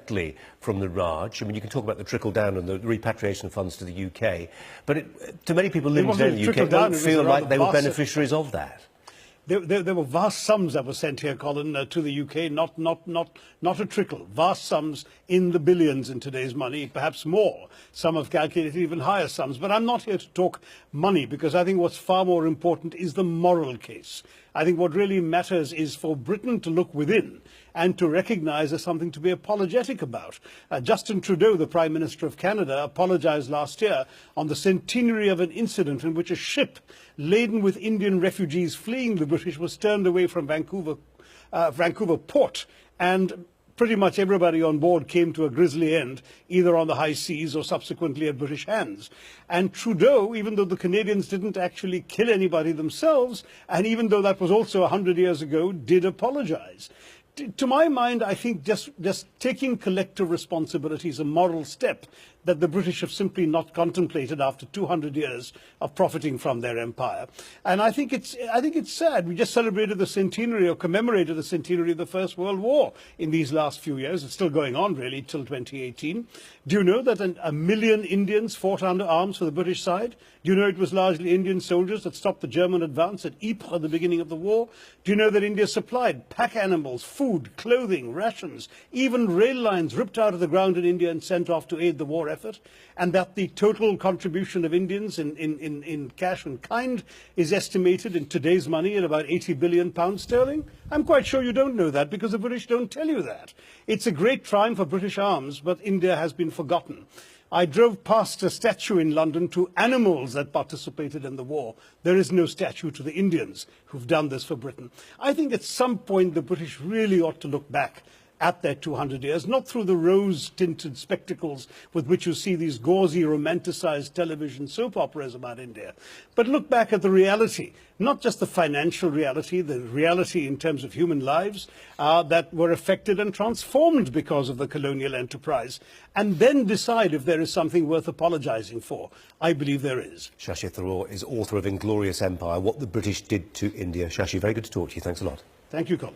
directly from the Raj. I mean, you can talk about the trickle-down and the repatriation of funds to the UK, but to many people living today in the UK don't feel like they were beneficiaries of that. There were vast sums that were sent here, Colin, to the UK, not a trickle. Vast sums in the billions in today's money, perhaps more. Some have calculated even higher sums. But I'm not here to talk money, because I think what's far more important is the moral case. I think what really matters is for Britain to look within and to recognise there's something to be apologetic about. Justin Trudeau, the Prime Minister of Canada, apologised last year on the centenary of an incident in which a ship laden with Indian refugees fleeing the British was turned away from Vancouver port, and pretty much everybody on board came to a grisly end, either on the high seas or subsequently at British hands. And Trudeau, even though the Canadians didn't actually kill anybody themselves, and even though that was also 100 years ago, did apologise. To my mind, I think just taking collective responsibility is a moral step that the British have simply not contemplated after 200 years of profiting from their empire. And I think it's sad. We just celebrated the centenary, or commemorated the centenary of the First World War in these last few years. It's still going on, really, till 2018. Do you know that a million Indians fought under arms for the British side? Do you know it was largely Indian soldiers that stopped the German advance at Ypres at the beginning of the war? Do you know that India supplied pack animals, food, clothing, rations, even rail lines ripped out of the ground in India and sent off to aid the war effort? And that the total contribution of Indians in cash and kind is estimated in today's money at about £80 billion sterling? I'm quite sure you don't know that, because the British don't tell you that. It's a great triumph for British arms, but India has been forgotten. I drove past a statue in London to animals that participated in the war. There is no statue to the Indians who've done this for Britain. I think at some point the British really ought to look back at their 200 years, not through the rose-tinted spectacles with which you see these gauzy, romanticized television soap operas about India, but look back at the reality, not just the financial reality, the reality in terms of human lives that were affected and transformed because of the colonial enterprise, and then decide if there is something worth apologizing for. I believe there is. Shashi Tharoor is author of Inglorious Empire, What the British Did to India. Shashi, very good to talk to you. Thanks a lot. Thank you, Colin.